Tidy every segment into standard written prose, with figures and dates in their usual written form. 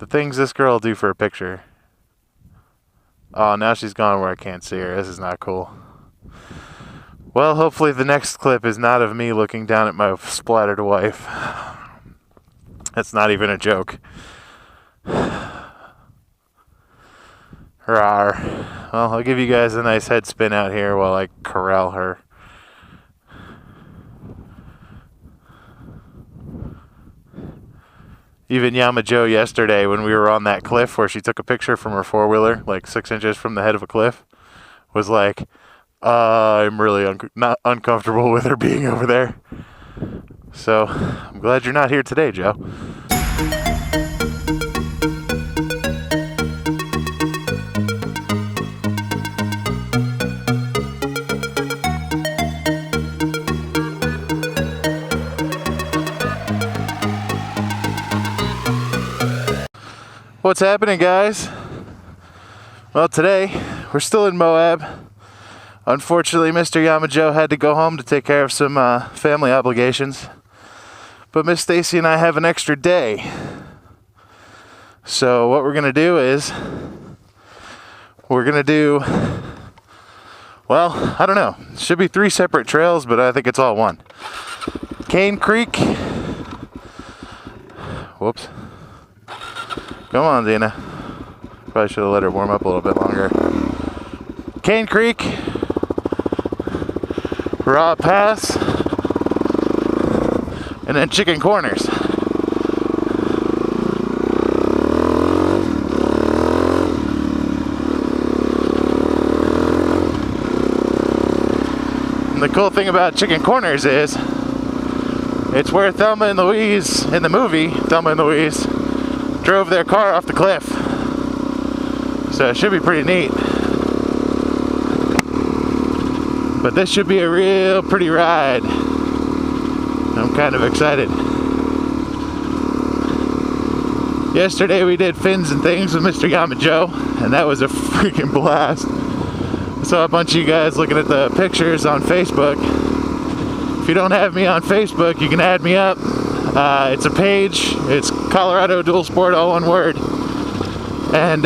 The things this girl will do for a picture. Oh, now she's gone where I can't see her. This is not cool. Well, hopefully the next clip is not of me looking down at my splattered wife. That's not even a joke. Rawr. Well, I'll give you guys a nice head spin out here while I corral her. Even Yama Joe yesterday, when we were on that cliff where she took a picture from her four-wheeler, like 6 inches from the head of a cliff, was like, I'm really not uncomfortable with her being over there. So, I'm glad you're not here today, Joe. What's happening, guys? Well, today we're still in Moab. Unfortunately, Mr. Yamajo had to go home to take care of some family obligations. But Miss Stacey and I have an extra day. So what we're going to do is well, I don't know. It should be 3 separate trails, but I think it's all one. Cane Creek. Whoops. Come on, Dina. Probably should have let her warm up a little bit longer. Cane Creek, Raw Pass, and then Chicken Corners. And the cool thing about Chicken Corners is it's where Thelma and Louise, in the movie Thelma and Louise, drove their car off the cliff. So it should be pretty neat. But this should be a real pretty ride. I'm kind of excited. Yesterday we did fins and things with Mr. Yamajo, and that was a freaking blast. I saw a bunch of you guys looking at the pictures on Facebook. If you don't have me on Facebook, you can add me up. It's a page. It's Colorado Dual Sport, all one word. And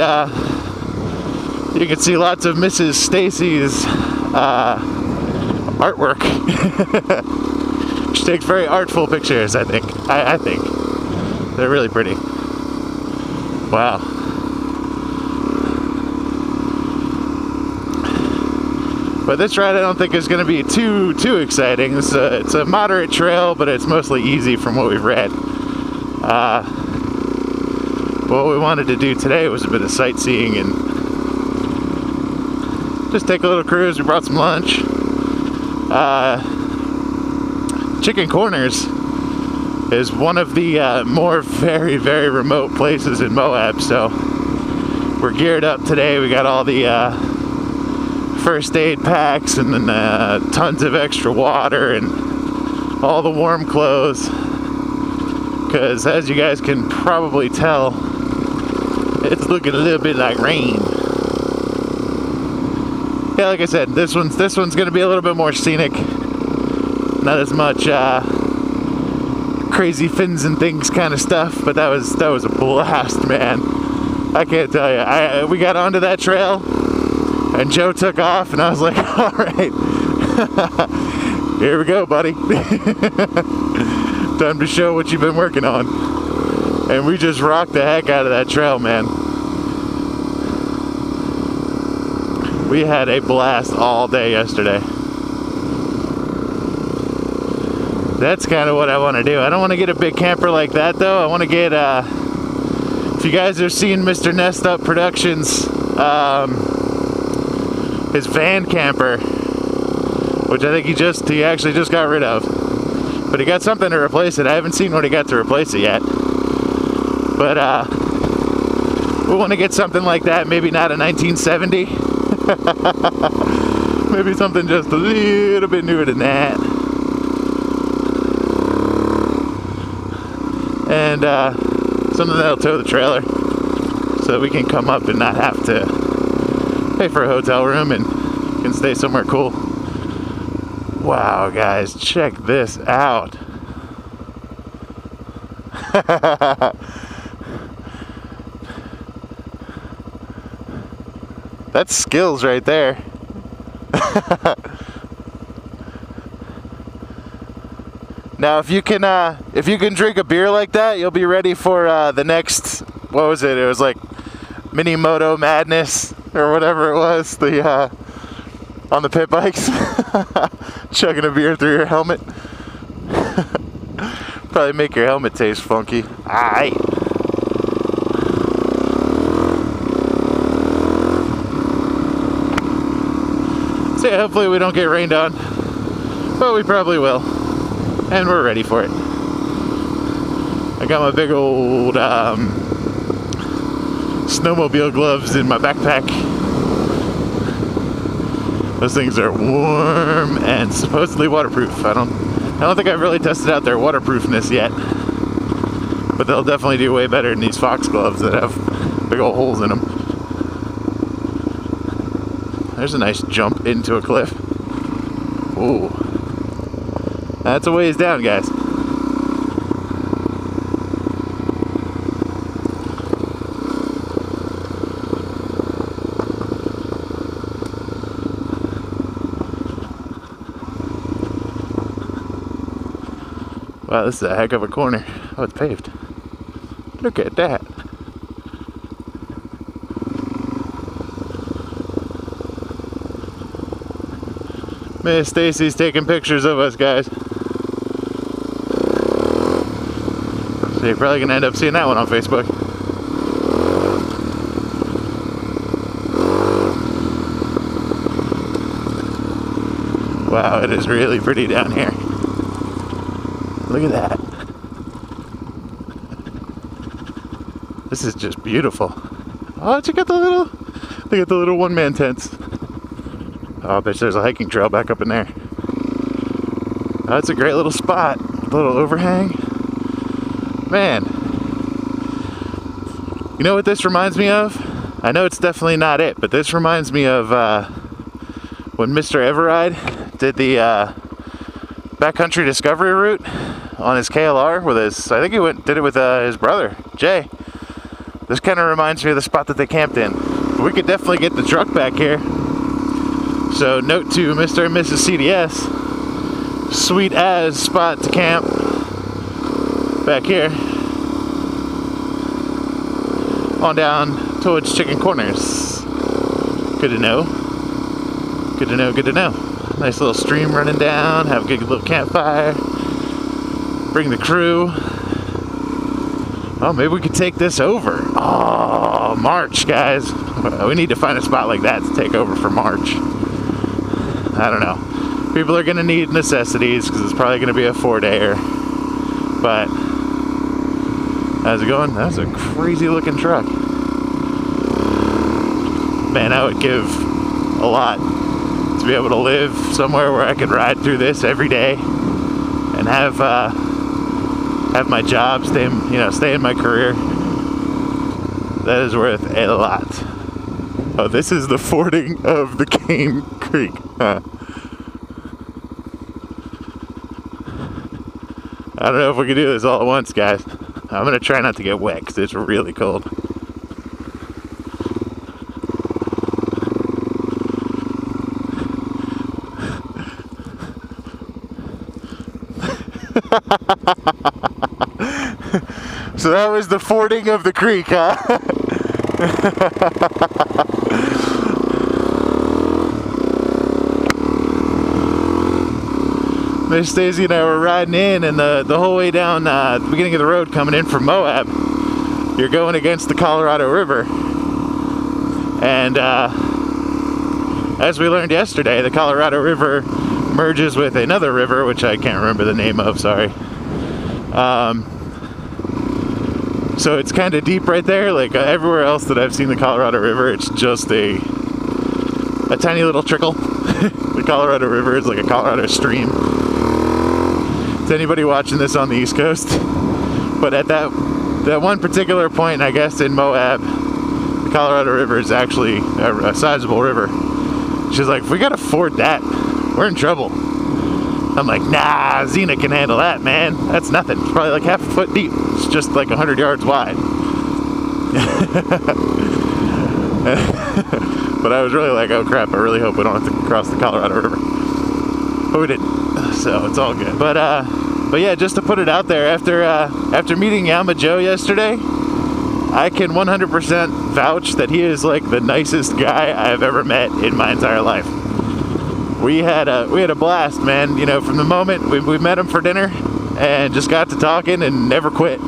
you can see lots of Mrs. Stacey's artwork. She takes very artful pictures, I think. I think. They're really pretty. Wow. But this ride I don't think is going to be too exciting. It's a moderate trail, but it's mostly easy from what we've read. What we wanted to do today was a bit of sightseeing and just take a little cruise. We brought some lunch. Chicken Corners is one of the more very, very remote places in Moab, so we're geared up today. We got all the first aid packs and then tons of extra water and all the warm clothes, because as you guys can probably tell, it's looking a little bit like rain. Yeah, like I said, this one's gonna be a little bit more scenic, not as much crazy fins and things kind of stuff, but that was a blast, man. I can't tell you. We got onto that trail and Joe took off, and I was like, all right, here we go, buddy. Time to show what you've been working on. And we just rocked the heck out of that trail, man. We had a blast all day yesterday. That's kind of what I want to do. I don't want to get a big camper like that, though. I want to get, if you guys have seen Mr. Nest Up Productions, his van camper, which I think he actually just got rid of, but he got something to replace it. I haven't seen what he got to replace it yet, but we want to get something like that. Maybe not a 1970, maybe something just a little bit newer than that, and something that'll tow the trailer so that we can come up and not have to pay for a hotel room and can stay somewhere cool. Wow, guys, check this out. That's skills right there. Now, if you can drink a beer like that, you'll be ready for the next. What was it? It was like Mini Moto Madness or whatever it was. The on the pit bikes, chugging a beer through your helmet. Probably make your helmet taste funky. Aight. So yeah, hopefully we don't get rained on, but we probably will, and we're ready for it. I got my big old snowmobile gloves in my backpack. Those things are warm and supposedly waterproof. I don't think I've really tested out their waterproofness yet, but they'll definitely do way better than these Fox gloves that have big old holes in them. There's a nice jump into a cliff. Ooh, that's a ways down, guys. Wow, this is a heck of a corner. Oh, it's paved. Look at that. Miss Stacy's taking pictures of us, guys. So you're probably gonna end up seeing that one on Facebook. Wow, it is really pretty down here. Look at that. This is just beautiful. Oh, check out look at the little one-man tents. Oh, I bet there's a hiking trail back up in there. Oh, it's a great little spot. A little overhang. Man. You know what this reminds me of? I know it's definitely not it, but this reminds me of when Mr. Everride did the backcountry discovery route on his KLR with his, I think he did it with his brother, Jay. This kind of reminds me of the spot that they camped in. We could definitely get the truck back here. So note to Mr. and Mrs. CDS, sweet as spot to camp back here. On down towards Chicken Corners. Good to know. Good to know, good to know. Nice little stream running down, have a good little campfire. Bring the crew. Oh, maybe we could take this over. Oh, March, guys. We need to find a spot like that to take over for March. I don't know. People are going to need necessities because it's probably going to be a 4-dayer. But, how's it going? That's a crazy looking truck. Man, I would give a lot to be able to live somewhere where I could ride through this every day and have my job, stay in my career. That is worth a lot. Oh, this is the fording of the Cane Creek. Huh. I don't know if we can do this all at once, guys. I'm gonna try not to get wet because it's really cold. So that was the fording of the creek, huh? Miss Stacey and I were riding in, and the whole way down the beginning of the road coming in from Moab, you're going against the Colorado River. And as we learned yesterday, the Colorado River merges with another river, which I can't remember the name of, sorry. So it's kind of deep right there. Like everywhere else that I've seen the Colorado River, it's just a tiny little trickle. The Colorado River is like a Colorado stream. To anybody watching this on the East Coast, but at that one particular point, I guess in Moab, the Colorado River is actually a sizable river. She's like, if we gotta ford that, we're in trouble. I'm like, nah, Xena can handle that, man. That's nothing. It's probably like half a foot deep. It's just like 100 yards wide. But I was really like, oh crap, I really hope we don't have to cross the Colorado River. But we didn't, so it's all good. But yeah, just to put it out there, after meeting Yama Joe yesterday, I can 100% vouch that he is like the nicest guy I've ever met in my entire life. We had a blast, man. You know, from the moment we met him for dinner and just got to talking and never quit.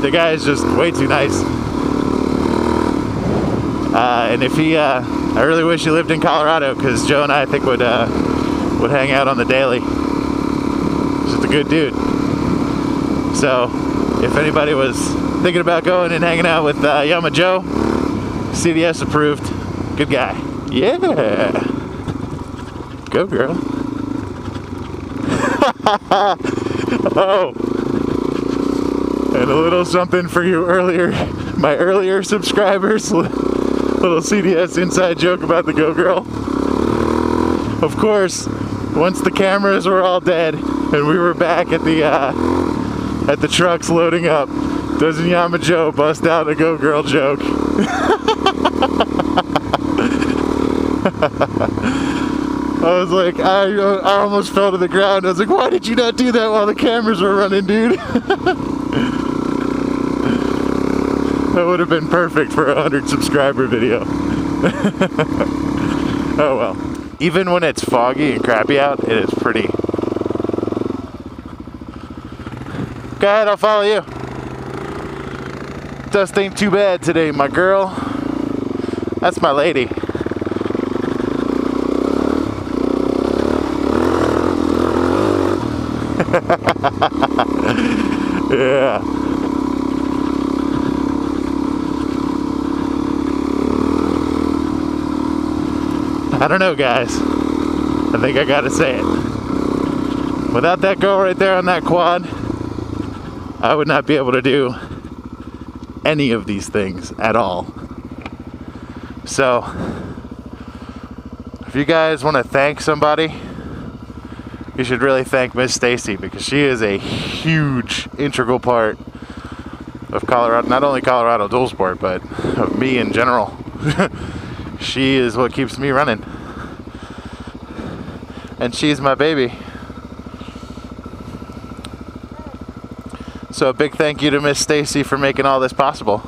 The guy is just way too nice. And if he, I really wish he lived in Colorado, because Joe and I think would hang out on the daily. He's just a good dude. So, if anybody was thinking about going and hanging out with Yama Joe, CDS approved. Good guy. Yeah. Go, girl. Oh. And a little something for you my earlier subscribers. Little CDS inside joke about the Go Girl. Of course, once the cameras were all dead and we were back at the trucks loading up, doesn't Yama Joe bust out a Go Girl joke? I was like, I almost fell to the ground. I was like, why did you not do that while the cameras were running, dude? That would have been perfect for a 100 subscriber video. Oh well. Even when it's foggy and crappy out, it is pretty. Go ahead, I'll follow you. Dust ain't too bad today, my girl. That's my lady. Yeah. I don't know, guys. I think I gotta say it. Without that girl right there on that quad, I would not be able to do any of these things at all. So, if you guys want to thank somebody, you should really thank Miss Stacey, because she is a huge integral part of Colorado, not only Colorado dual sport, but of me in general. She is what keeps me running. And she's my baby. So a big thank you to Miss Stacey for making all this possible.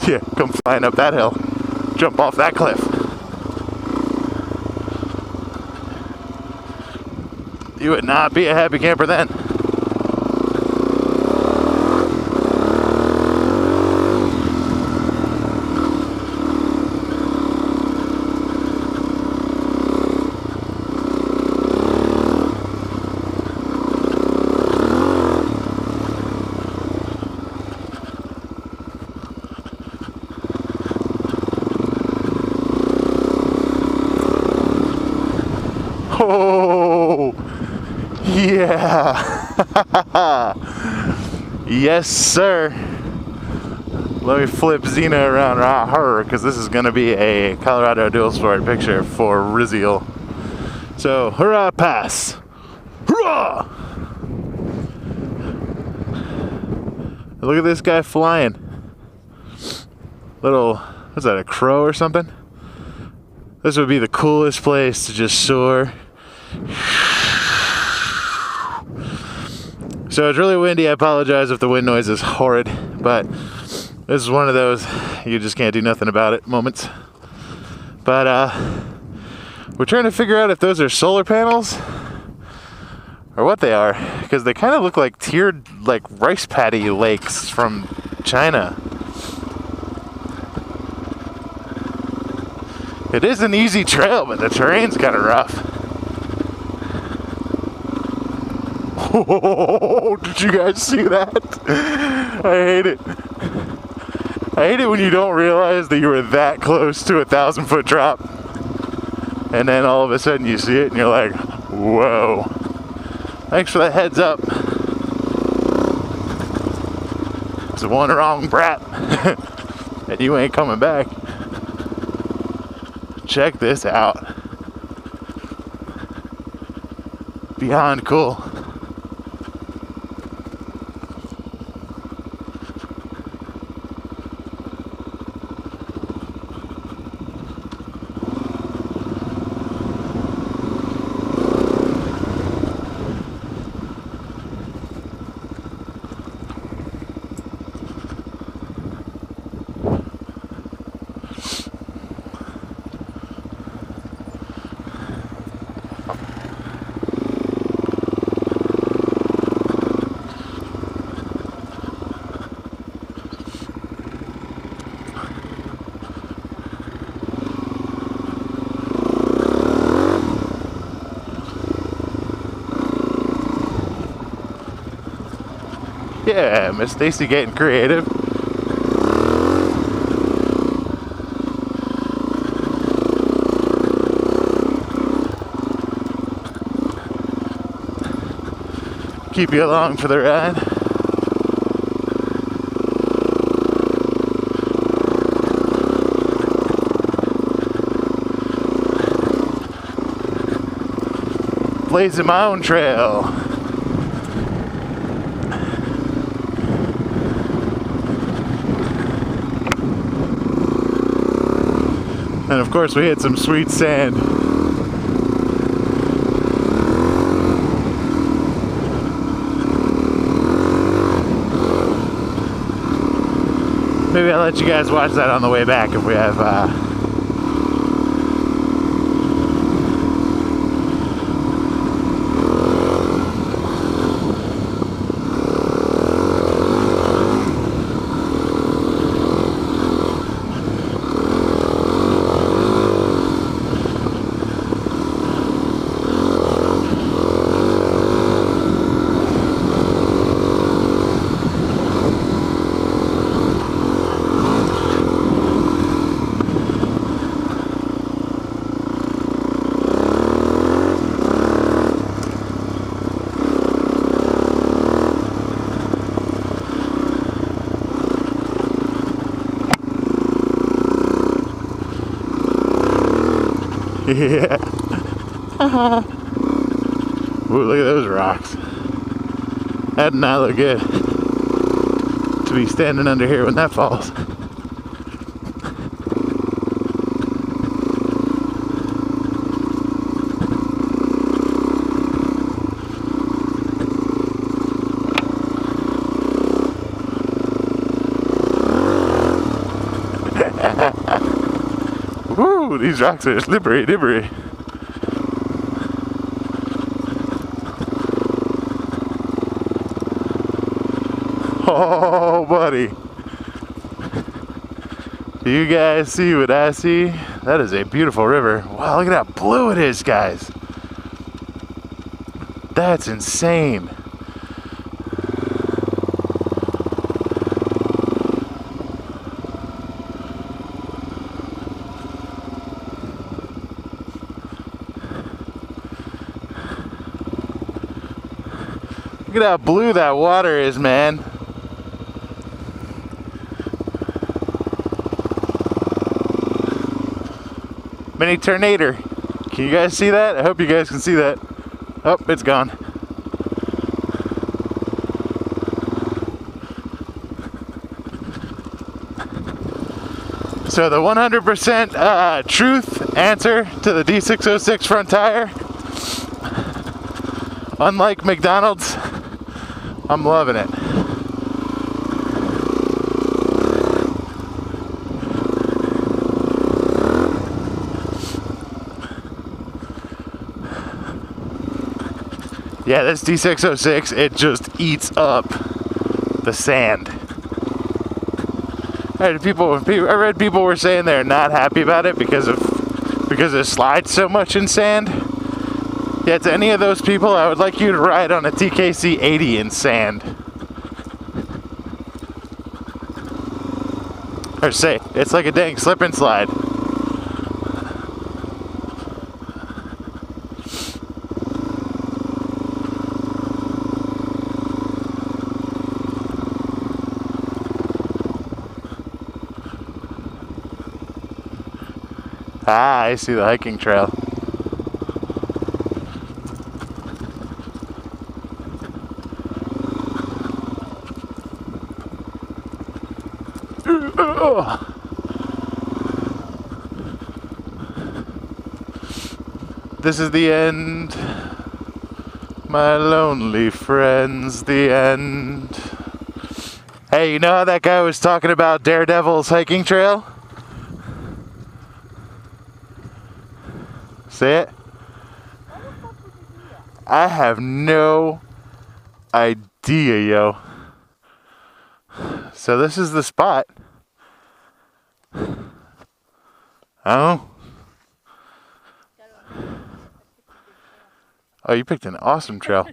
Yeah, come flying up that hill. Jump off that cliff. You would not be a happy camper then. Oh, yeah. Yes, sir. Let me flip Xena around her, because this is going to be a Colorado dual sport picture for Riziel. So, hurrah, pass. Hurrah! Look at this guy flying. Little, what's that, a crow or something? This would be the coolest place to just soar. So it's really windy. I apologize if the wind noise is horrid, but this is one of those you just can't do nothing about it moments. But we're trying to figure out if those are solar panels or what they are, because they kind of look like tiered, like rice paddy lakes from China. It is an easy trail, but the terrain's kind of rough. Oh, did you guys see that? I hate it. I hate it when you don't realize that you were that close to a 1,000-foot drop, and then all of a sudden you see it and you're like, whoa. Thanks for the heads up. It's one wrong brat, and you ain't coming back. Check this out. Beyond cool. Yeah, Miss Stacey getting creative. Keep you along for the ride. Blazing my own trail. And of course we hit some sweet sand. Maybe I'll let you guys watch that on the way back if we have yeah. Ooh, look at those rocks. That did not look good to be standing under here when that falls. Woo, these rocks are slippery dibbery. Oh, buddy. Do you guys see what I see? That is a beautiful river. Wow, look at how blue it is, guys. That's insane. Look at how blue that water is, man. Mini tornado. Can you guys see that? I hope you guys can see that. Oh, it's gone. So the 100% truth answer to the D606 front tire, unlike McDonald's, I'm loving it. Yeah, this D606, it just eats up the sand. I read people were saying they're not happy about it because it slides so much in sand. Yeah, to any of those people, I would like you to ride on a TKC 80 in sand. Or say, it's like a dang slip and slide. Ah, I see the hiking trail. This is the end, my lonely friends, the end. Hey, you know how that guy was talking about Daredevil's hiking trail? Say it? I have no idea, yo. So this is the spot. Oh. Oh, you picked an awesome trail.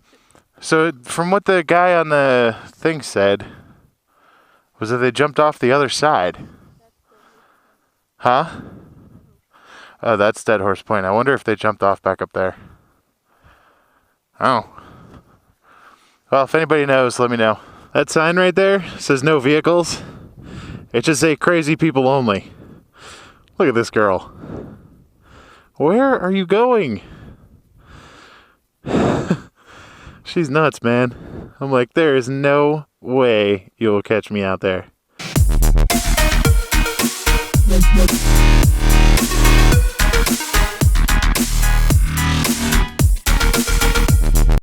So from what the guy on the thing said, was that they jumped off the other side. Huh? Oh, that's Dead Horse Point. I wonder if they jumped off back up there. Oh. Well, if anybody knows, let me know. That sign right there says no vehicles. It should say crazy people only. Look at this girl. Where are you going? She's nuts, man. I'm like, there is no way you will catch me out there.